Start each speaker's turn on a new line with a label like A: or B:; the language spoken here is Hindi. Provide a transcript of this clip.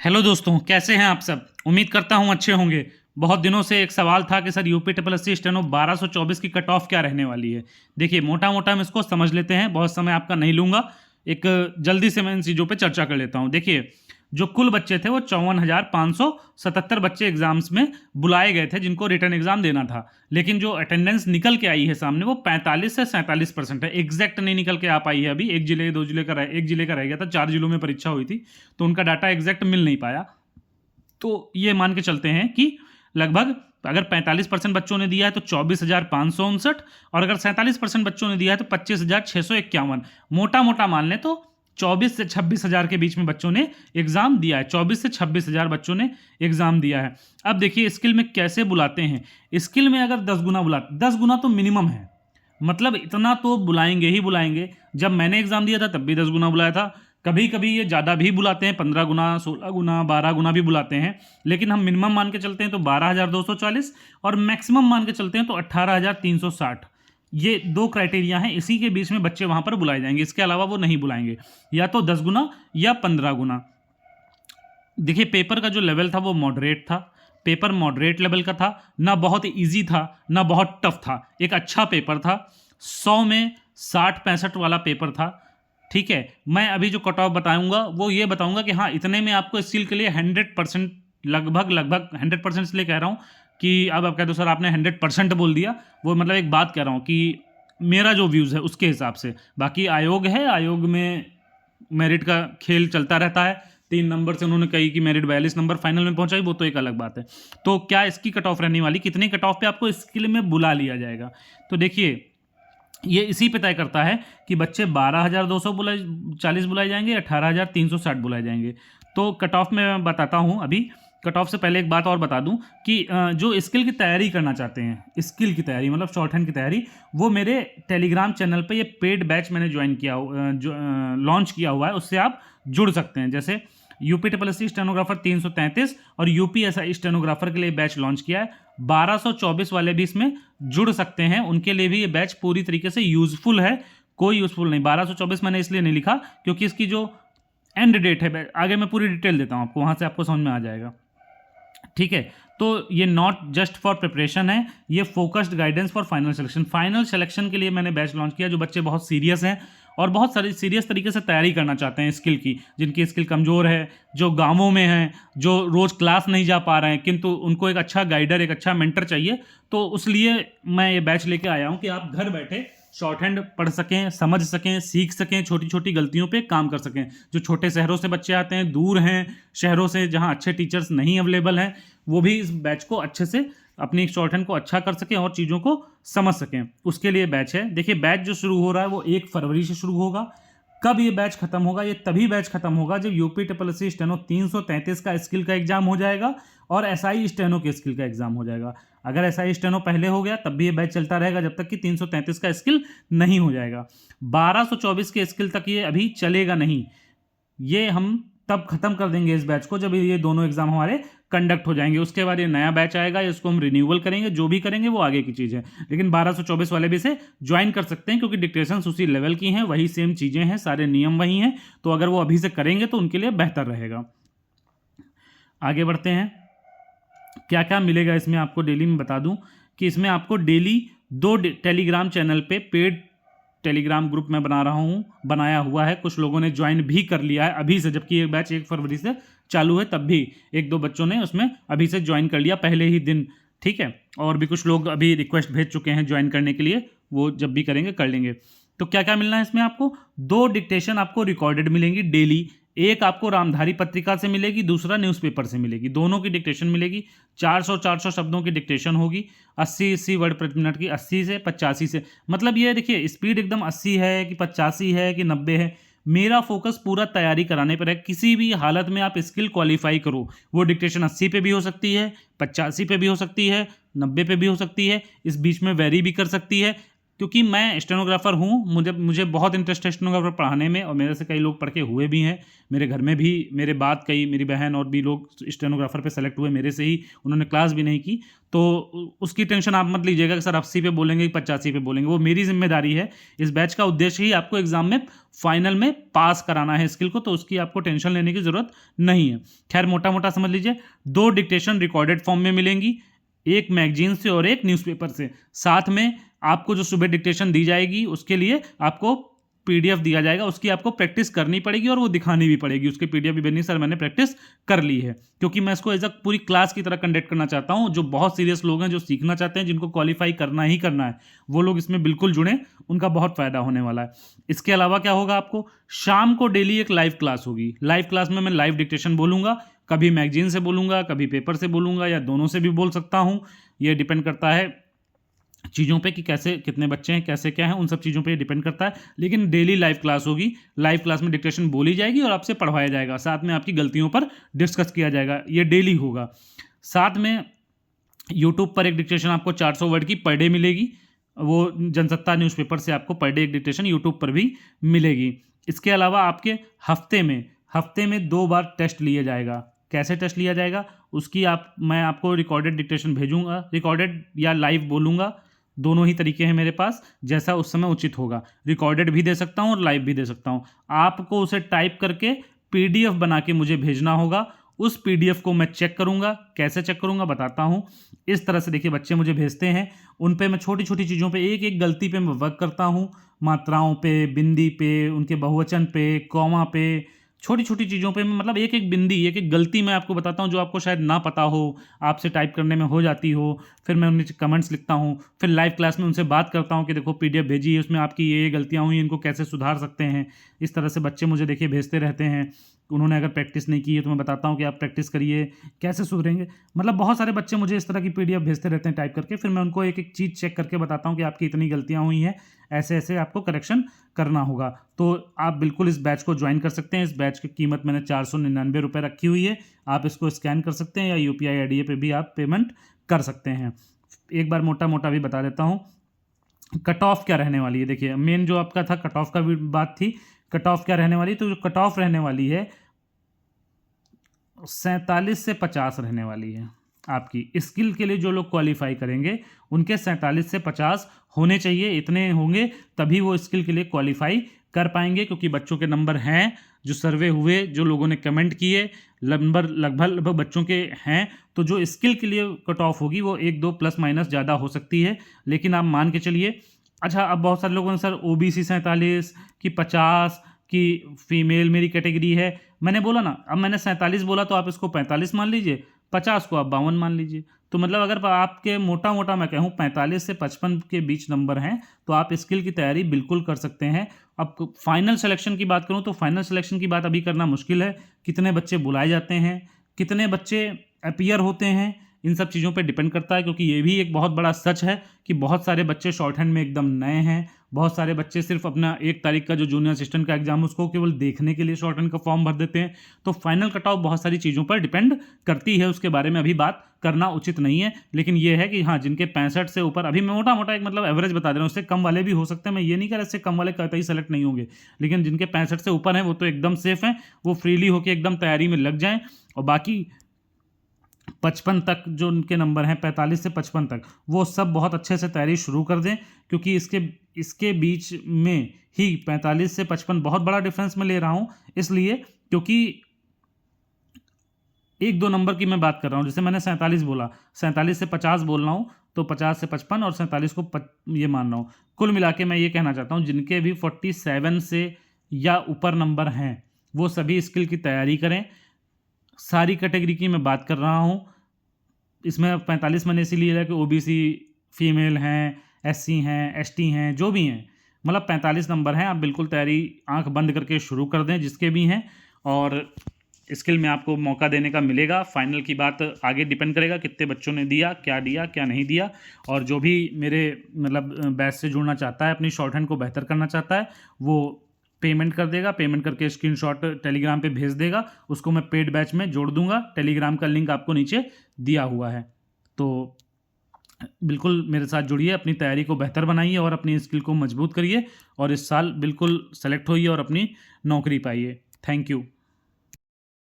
A: हेलो दोस्तों, कैसे हैं आप सब। उम्मीद करता हूं अच्छे होंगे। बहुत दिनों से एक सवाल था कि sir UP triple S C steno 1224 की कट ऑफ क्या रहने वाली है। देखिए, मोटा मोटा हम इसको समझ लेते हैं, बहुत समय आपका नहीं लूंगा। एक जल्दी से मैं इन चीज़ों पे चर्चा कर लेता हूं। देखिए, जो कुल बच्चे थे वो 54,577 बच्चे एग्जाम्स में बुलाए गए थे जिनको रिटर्न एग्जाम देना था। लेकिन जो अटेंडेंस निकल के आई है सामने वो 45 से 47% है। एग्जैक्ट नहीं निकल के आ पाई है अभी। एक जिले का रह गया था, 4 जिलों में परीक्षा हुई थी, तो उनका डाटा एग्जैक्ट मिल नहीं पाया। तो ये मान के चलते हैं कि लगभग अगर 45% बच्चों ने दिया है तो 24,559, और अगर 47% बच्चों ने दिया है तो 25,651। मोटा मोटा मान लें तो 24 से 26,000 के बीच में बच्चों ने एग्जाम दिया है। 24 से 26,000 बच्चों ने एग्जाम दिया है। अब देखिए, स्किल में कैसे बुलाते हैं। स्किल में अगर 10 गुना 10 गुना तो मिनिमम है, मतलब इतना तो बुलाएंगे ही बुलाएंगे। जब मैंने एग्जाम दिया था तब भी 10 गुना बुलाया था। कभी कभी ये ज़्यादा भी बुलाते हैं, 15 गुना, 16 गुना, 12 गुना भी बुलाते हैं। लेकिन हम मिनिमम मान के चलते हैं तो 12,240, और मैक्सिमम मान के चलते हैं तो 18,360। ये दो क्राइटेरिया हैं, इसी के बीच में बच्चे वहां पर बुलाए जाएंगे। इसके अलावा वो नहीं बुलाएंगे, या तो 10 गुना या 15 गुना। देखिए, पेपर का जो लेवल था वो मॉडरेट था। पेपर मॉडरेट लेवल का था, ना बहुत इजी था ना बहुत टफ था, एक अच्छा पेपर था। 100 में 60-65 वाला पेपर था। ठीक है, मैं अभी जो कट ऑफ बताऊंगा वो ये बताऊंगा कि हाँ, इतने में आपको स्किल के लिए 100%, लगभग लगभग 100% इसलिए कह रहा हूँ कि अब आप कह दो सर आपने 100% बोल दिया, वो मतलब एक बात कह रहा हूँ कि मेरा जो व्यूज़ है उसके हिसाब से। बाकी आयोग है, आयोग में मेरिट का खेल चलता रहता है। 3 नंबर से उन्होंने कही कि मेरिट 42 नंबर फाइनल में पहुंचाई, वो तो एक अलग बात है। तो क्या इसकी कट ऑफ रहने वाली, कितनी कट ऑफ पे आपको स्किल में बुला लिया जाएगा। तो देखिए, ये इसी पे तय करता है कि बच्चे 12,240 बुलाए जाएंगे, 18,360 बुलाए जाएंगे। तो कट ऑफ में मैं बताता हूँ अभी। कट ऑफ से पहले एक बात और बता दूं कि जो स्किल की तैयारी करना चाहते हैं, स्किल की तैयारी मतलब शॉर्ट हैंड की तैयारी, वो मेरे टेलीग्राम चैनल पे ये पेड बैच मैंने ज्वाइन किया, जो लॉन्च किया हुआ है, उससे आप जुड़ सकते हैं। जैसे UP triple S C stenographer 333 और यूपीएसआई स्टेनोग्राफर के लिए बैच लॉन्च किया है। 1224 वाले भी इसमें जुड़ सकते हैं, उनके लिए भी ये बैच पूरी तरीके से यूजफुल है। कोई यूजफुल नहीं, 1224 मैंने इसलिए नहीं लिखा क्योंकि इसकी जो एंड डेट है, आगे मैं पूरी डिटेल देता हूँ आपको, वहाँ से आपको समझ में आ जाएगा। ठीक है, तो ये नॉट जस्ट फॉर प्रिपरेशन है, ये focused guidance for final selection. Final selection के लिए मैंने बैच लॉन्च किया। जो बच्चे बहुत सीरियस हैं और बहुत सारी सीरियस तरीके से तैयारी करना चाहते हैं स्किल की, जिनकी स्किल कमज़ोर है, जो गांवों में हैं, जो रोज़ क्लास नहीं जा पा रहे हैं, किंतु उनको एक अच्छा गाइडर, एक अच्छा मेंटर चाहिए, तो उसलिए मैं ये बैच लेके आया हूँ कि आप घर बैठे शॉर्ट हैंड पढ़ सकें, समझ सकें, सीख सकें, छोटी छोटी गलतियों पे काम कर सकें। जो छोटे शहरों से बच्चे आते हैं, दूर हैं शहरों से जहाँ अच्छे टीचर्स नहीं अवेलेबल हैं, वो भी इस बैच को अच्छे से अपनी शॉर्ट हैंड को अच्छा कर सकें और चीज़ों को समझ सकें, उसके लिए बैच है। देखिए, बैच जो शुरू हो रहा है वो 1 फरवरी से शुरू होगा। कब ये बैच खत्म होगा? ये तभी बैच खत्म होगा जब UP triple S C steno 333 का स्किल का एग्जाम हो जाएगा और एसआई स्टेनो के स्किल का एग्जाम हो जाएगा। अगर एसआई स्टेनो पहले हो गया तब भी ये बैच चलता रहेगा जब तक कि 333 का स्किल नहीं हो जाएगा। 1224 के स्किल तक ये अभी चलेगा नहीं, ये हम तब खत्म कर देंगे इस बैच को जब ये दोनों एग्जाम हमारे कंडक्ट हो जाएंगे। उसके बाद ये नया बैच आएगा, इसको हम रिन्यूअल करेंगे, जो भी करेंगे वो आगे की चीज़ है। लेकिन 1224 वाले भी इसे ज्वाइन कर सकते हैं क्योंकि डिक्टेशंस उसी लेवल की हैं, वही सेम चीज़ें हैं, सारे नियम वही हैं। तो अगर वो अभी से करेंगे तो उनके लिए बेहतर रहेगा। आगे बढ़ते हैं। क्या क्या मिलेगा इसमें आपको डेली में बता दूं कि इसमें आपको डेली 2 टेलीग्राम चैनल पे पेड टेलीग्राम ग्रुप में बना रहा हूँ, बनाया हुआ है। कुछ लोगों ने ज्वाइन भी कर लिया है अभी से, जबकि ये बैच 1 फरवरी से चालू है, तब भी 1-2 बच्चों ने उसमें अभी से ज्वाइन कर लिया पहले ही दिन। ठीक है, और भी कुछ लोग अभी रिक्वेस्ट भेज चुके हैं ज्वाइन करने के लिए, वो जब भी करेंगे कर लेंगे। तो क्या क्या मिलना है इसमें आपको? 2 डिक्टेशन आपको रिकॉर्डेड मिलेंगी डेली। एक आपको रामधारी पत्रिका से मिलेगी, दूसरा न्यूज़पेपर से मिलेगी, दोनों की डिक्टेशन मिलेगी। 400 शब्दों की डिक्टेशन होगी, 80 वर्ड प्रति मिनट की, 80 से 85 से। मतलब ये देखिए, स्पीड एकदम 80 है कि 85 है कि 90 है, मेरा फोकस पूरा तैयारी कराने पर है। किसी भी हालत में आप स्किल क्वालिफाई करो, वो डिक्टेशन 80 पे भी हो सकती है, 85 पे भी हो सकती है, 90 पे भी हो सकती है, इस बीच में वेरी भी कर सकती है। क्योंकि मैं स्टेनोग्राफर हूँ, मुझे बहुत इंटरेस्ट है स्टेनोग्राफर पढ़ाने में, और मेरे से कई लोग पढ़ के हुए भी हैं। मेरे घर में भी मेरे बाद कई मेरी बहन और भी लोग स्टेनोग्राफर पे सेलेक्ट हुए मेरे से ही, उन्होंने क्लास भी नहीं की। तो उसकी टेंशन आप मत लीजिएगा कि सर 80 पे बोलेंगे कि 85 पे बोलेंगे, वो मेरी जिम्मेदारी है। इस बैच का उद्देश्य ही आपको एग्जाम में फाइनल में पास कराना है स्किल को, तो उसकी आपको टेंशन लेने की ज़रूरत नहीं है। खैर मोटा मोटा समझ लीजिए, 2 डिक्टेशन रिकॉर्डेड फॉर्म में मिलेंगी, एक मैगजीन से और एक न्यूज़पेपर से। साथ में आपको जो सुबह डिक्टेशन दी जाएगी उसके लिए आपको पीडीएफ दिया जाएगा, उसकी आपको प्रैक्टिस करनी पड़ेगी और वो दिखानी भी पड़ेगी। उसकी पीडीएफ भी बनी, सर मैंने प्रैक्टिस कर ली है, क्योंकि मैं इसको एज अ पूरी क्लास की तरह कंडक्ट करना चाहता हूँ। जो बहुत सीरियस लोग हैं, जो सीखना चाहते हैं, जिनको क्वालिफाई करना ही करना है, वो लोग इसमें बिल्कुल जुड़ें, उनका बहुत फायदा होने वाला है। इसके अलावा क्या होगा, आपको शाम को डेली एक लाइव क्लास होगी। लाइव क्लास में मैं लाइव डिक्टेशन बोलूँगा, कभी मैगजीन से बोलूँगा, कभी पेपर से बोलूँगा, या दोनों से भी बोल सकता हूँ। ये डिपेंड करता है चीज़ों पे कि कैसे कितने बच्चे हैं, कैसे क्या है, उन सब चीज़ों पे डिपेंड करता है। लेकिन डेली लाइव क्लास होगी। लाइव क्लास में डिक्टेशन बोली जाएगी और आपसे पढ़वाया जाएगा, साथ में आपकी गलतियों पर डिस्कस किया जाएगा। ये डेली होगा। साथ में यूट्यूब पर एक डिक्टेशन आपको 400 वर्ड की पर डे मिलेगी। वो जनसत्ता न्यूज़पेपर से आपको पर डे एक डिक्टेशन यूट्यूब पर भी मिलेगी। इसके अलावा आपके हफ्ते में 2 बार टेस्ट लिया जाएगा। कैसे टेस्ट लिया जाएगा, उसकी मैं आपको रिकॉर्डेड डिक्टेशन भेजूंगा, रिकॉर्डेड या लाइव बोलूँगा, दोनों ही तरीके हैं मेरे पास, जैसा उस समय उचित होगा। रिकॉर्डेड भी दे सकता हूँ और लाइव भी दे सकता हूँ। आपको उसे टाइप करके पीडीएफ बना के मुझे भेजना होगा। उस पीडीएफ को मैं चेक करूँगा। कैसे चेक करूँगा बताता हूँ। इस तरह से देखिए, बच्चे मुझे भेजते हैं, उन पे मैं छोटी छोटी चीज़ों पे एक एक गलती पे मैं वर्क करता हूँ। मात्राओं पे, बिंदी पे, उनके बहुवचन पे, कॉमा पे, छोटी छोटी चीज़ों पे मैं मतलब एक एक बिंदी, एक एक गलती मैं आपको बताता हूँ, जो आपको शायद ना पता हो, आपसे टाइप करने में हो जाती हो। फिर मैं उनके कमेंट्स लिखता हूँ। फिर लाइव क्लास में उनसे बात करता हूँ कि देखो पीडीएफ भेजी है, उसमें आपकी ये गलतियाँ हुई, इनको कैसे सुधार सकते हैं। इस तरह से बच्चे मुझे देखिए भेजते रहते हैं। उन्होंने अगर प्रैक्टिस नहीं की है तो मैं बताता हूँ कि आप प्रैक्टिस करिए, कैसे सुधरेंगे। मतलब बहुत सारे बच्चे मुझे इस तरह की पीडीएफ भेजते रहते हैं टाइप करके। फिर मैं उनको एक एक चीज़ चेक करके बताता हूँ कि आपकी इतनी गलतियाँ हुई हैं, ऐसे ऐसे आपको करेक्शन करना होगा। तो आप बिल्कुल इस बैच को ज्वाइन कर सकते हैं। इस बैच की कीमत मैंने 499 रुपये रखी हुई है। आप इसको स्कैन कर सकते हैं या यूपीआई आईडी पे भी आप पेमेंट कर सकते हैं। एक बार मोटा मोटा भी बता देता हूँ, कट ऑफ क्या रहने वाली है। देखिए मेन जो आपका था कट ऑफ का भी बात थी, कट ऑफ क्या रहने वाली है, तो जो कट ऑफ रहने वाली है 47 से 50 रहने वाली है। आपकी स्किल के लिए जो लोग क्वालिफाई करेंगे उनके 47 से 50 होने चाहिए। इतने होंगे तभी वो स्किल के लिए क्वालिफाई कर पाएंगे, क्योंकि बच्चों के नंबर हैं, जो सर्वे हुए, जो लोगों ने कमेंट किए, नंबर लगभग बच्चों के हैं। तो जो स्किल के लिए कट ऑफ होगी वो 1-2 प्लस माइनस ज़्यादा हो सकती है, लेकिन आप मान के चलिए। अच्छा, अब बहुत सारे लोगों ने सर ओबीसी 47 की 50 की फीमेल मेरी कैटेगरी है, मैंने बोला ना, अब मैंने 47 बोला तो आप इसको 45 मान लीजिए, 50 को आप 52 मान लीजिए। तो मतलब अगर आपके मोटा मोटा मैं कहूँ 45 से 55 के बीच नंबर हैं तो आप स्किल की तैयारी बिल्कुल कर सकते हैं। अब फाइनल सिलेक्शन की बात करूँ तो फाइनल सिलेक्शन की बात अभी करना मुश्किल है। कितने बच्चे बुलाए जाते हैं, कितने बच्चे अपीयर होते हैं, इन सब चीज़ों पे डिपेंड करता है। क्योंकि ये भी एक बहुत बड़ा सच है कि बहुत सारे बच्चे शॉर्ट हैंड में एकदम नए हैं। बहुत सारे बच्चे सिर्फ अपना 1 तारीख का जो जूनियर असिस्टेंट का एग्जाम उसको केवल देखने के लिए शॉर्ट हैंड का फॉर्म भर देते हैं। तो फाइनल कट ऑफ बहुत सारी चीज़ों पर डिपेंड करती है, उसके बारे में अभी बात करना उचित नहीं है। लेकिन ये है कि हाँ, जिनके 65 से ऊपर, अभी मैं मोटा मोटा एक मतलब एवरेज बता दे रहा हूँ, उससे कम वाले भी हो सकते हैं, मैं ये नहीं कह रहा इससे कम वाले कतई सेलेक्ट नहीं होंगे। लेकिन जिनके 65 से ऊपर हैं वो तो एकदम सेफ हैं, वो फ्रीली होकर एकदम तैयारी में लग जाएँ। और बाकी 55 तक जो उनके नंबर हैं, 45 से 55 तक, वो सब बहुत अच्छे से तैयारी शुरू कर दें। क्योंकि इसके बीच में ही 45 से 55 बहुत बड़ा डिफरेंस मैं ले रहा हूँ, इसलिए क्योंकि 1-2 नंबर की मैं बात कर रहा हूँ। जैसे मैंने 47 बोला, 47 से 50 बोल रहा हूँ, तो 50 से 55 और 47 को ये मान रहा हूँ। कुल मिला के मैं ये कहना चाहता हूँ, जिनके भी 47 से या ऊपर नंबर हैं वो सभी स्किल की तैयारी करें। सारी कैटेगरी की मैं बात कर रहा हूँ। इसमें 45 मैंने इसीलिए लिया कि ओबीसी, फीमेल हैं, एससी हैं, एसटी हैं, जो भी हैं, मतलब 45 नंबर हैं। आप बिल्कुल तैयारी आंख बंद करके शुरू कर दें जिसके भी हैं, और स्किल में आपको मौका देने का मिलेगा। फाइनल की बात आगे डिपेंड करेगा कितने बच्चों ने दिया क्या नहीं दिया। और जो भी मेरे मतलब बैच से जुड़ना चाहता है, अपनी शॉर्ट हैंड को बेहतर करना चाहता है, वो पेमेंट कर देगा। पेमेंट करके स्क्रीनशॉट टेलीग्राम पे भेज देगा, उसको मैं पेड बैच में जोड़ दूंगा। टेलीग्राम का लिंक आपको नीचे दिया हुआ है। तो बिल्कुल मेरे साथ जुड़िए, अपनी तैयारी को बेहतर बनाइए और अपनी स्किल को मजबूत करिए और इस साल बिल्कुल सेलेक्ट होइए और अपनी नौकरी पाइए। Thank you.